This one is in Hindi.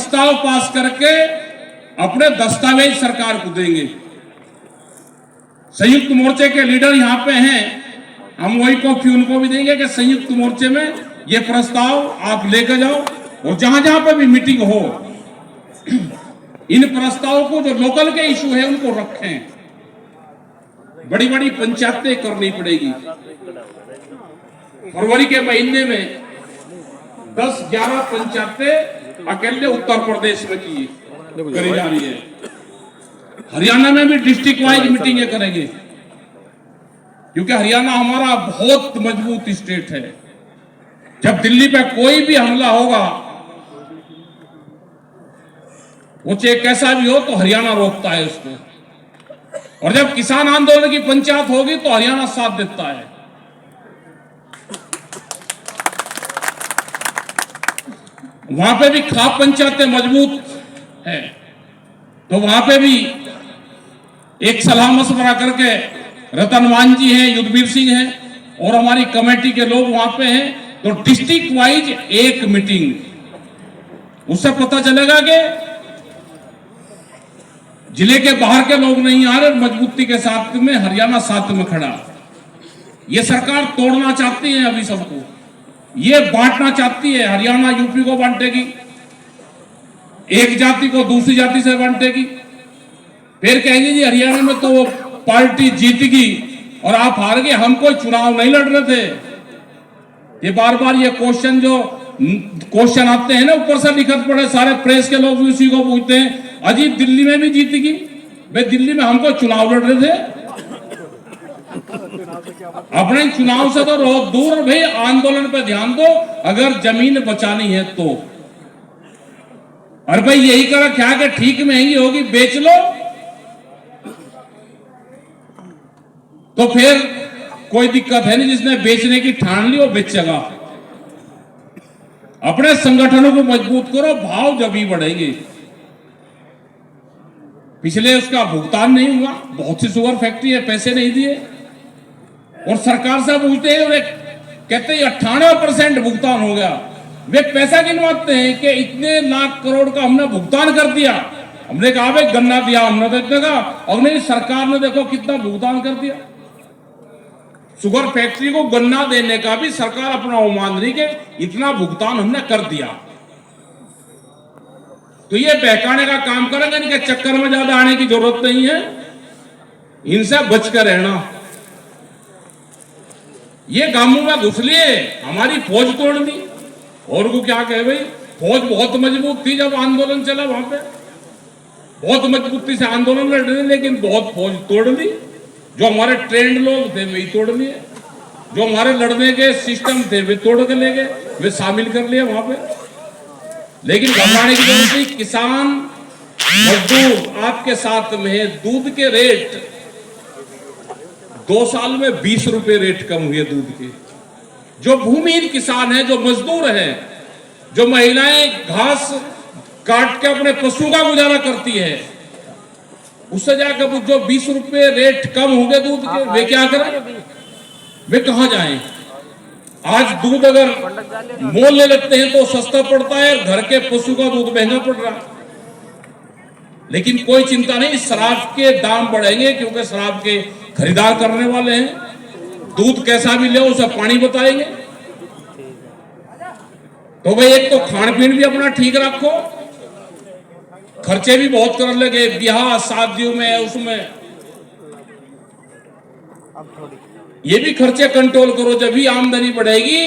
प्रस्ताव पास करके अपने दस्तावेज सरकार को देंगे। संयुक्त मोर्चे के लीडर यहाँ पे हैं, हम वही कॉपी उनको भी देंगे कि संयुक्त मोर्चे में ये प्रस्ताव आप लेकर जाओ और जहां जहां पे भी मीटिंग हो इन प्रस्तावों को, जो लोकल के इशू है उनको रखें। बड़ी बड़ी पंचायतें करनी पड़ेगी। फरवरी के महीने में 10-11 पंचायतें अकेले उत्तर प्रदेश में करी जा रही है। हरियाणा में भी डिस्ट्रिक्ट वाइज मीटिंगें करेंगे, क्योंकि हरियाणा हमारा बहुत मजबूत स्टेट है। जब दिल्ली पे कोई भी हमला होगा, वो चाहे कैसा भी हो, तो हरियाणा रोकता है उसको। और जब किसान आंदोलन की पंचायत होगी तो हरियाणा साथ देता है। वहां पे भी खाप पंचायतें मजबूत है, तो वहां पे भी एक सलाह मशवरा करके रतनवान जी हैं, युद्धवीर सिंह हैं और हमारी कमेटी के लोग वहां पे हैं, तो डिस्ट्रिक्ट वाइज एक मीटिंग, उससे पता चलेगा कि जिले के बाहर के लोग नहीं आ रहे, मजबूती के साथ में हरियाणा साथ में खड़ा। ये सरकार तोड़ना चाहती है अभी सबको, ये बांटना चाहती है। हरियाणा यूपी को बांटेगी, एक जाति को दूसरी जाति से बांटेगी, फिर कहेंगे जी हरियाणा में तो वो पार्टी जीतेगी और आप हार गए, हम कोई चुनाव नहीं लड़ रहे थे। ये बार बार ये क्वेश्चन आते हैं ना, ऊपर से लिखत पड़े, सारे प्रेस के लोग भी उसी को पूछते हैं, अजी दिल्ली में भी जीतेगी। भाई दिल्ली में हमको चुनाव लड़ रहे थे, अपने चुनाव से तो बहुत दूर। भाई आंदोलन पे ध्यान दो, अगर जमीन बचानी है तो। और भाई यही कर क्या कि ठीक महंगी होगी, बेच लो, तो फिर कोई दिक्कत है नहीं। जिसने बेचने की ठान ली वो बेचेगा। अपने संगठनों को मजबूत करो, भाव जब ही बढ़ेंगे। पिछले उसका भुगतान नहीं हुआ, बहुत सी शुगर फैक्ट्री है, पैसे नहीं दिए और सरकार से पूछते हैं, वे कहते हैं 98% भुगतान हो गया। वे पैसा गिनवाते हैं कि इतने लाख करोड़ का हमने भुगतान कर दिया। हमने कहा भाई गन्ना दिया हमने, तो इतने का, और नहीं सरकार ने देखो कितना भुगतान कर दिया। शुगर फैक्ट्री को गन्ना देने का भी सरकार अपना वो मान रही कि इतना भुगतान हमने कर दिया। तो ये बहकाने का काम करेंगे, इनके चक्कर में ज्यादा आने की जरूरत नहीं है, इनसे बचकर रहना। ये गांवों में घुस लिए, हमारी फौज तोड़ दी। और को क्या कहे भाई, फौज बहुत मजबूत थी जब आंदोलन चला, वहां पे बहुत मजबूती से आंदोलन लड़ रहे, लेकिन बहुत फौज तोड़ दी। जो हमारे ट्रेंड लोग थे वही तोड़ लिए, जो हमारे लड़ने के सिस्टम थे वे तोड़ के ले गए, वे शामिल कर लिए वहां पे। लेकिन घबराने की जरूरत नहीं, किसान मजदूर आपके साथ में है। दूध के रेट 2 साल में 20 रुपए रेट कम हुए दूध के। जो भूमिहीन किसान है, जो मजदूर है, जो महिलाएं घास काट के अपने पशु का गुजारा करती है, उससे जाकर जो 20 रुपए रेट कम हो गए दूध के, वे क्या करें, वे कहां जाएं। आज दूध अगर मोल ले लेते हैं तो सस्ता पड़ता है, घर के पशु का दूध महंगा पड़ रहा है। लेकिन कोई चिंता नहीं, शराब के दाम बढ़ेंगे, क्योंकि शराब के खरीदार करने वाले हैं। दूध कैसा भी ले उसे पानी बताएंगे। तो भाई एक तो खान पीन भी अपना ठीक रखो, खर्चे भी बहुत करने लगे ब्याह शादियों में, उसमें ये भी खर्चे कंट्रोल करो। जब भी आमदनी बढ़ेगी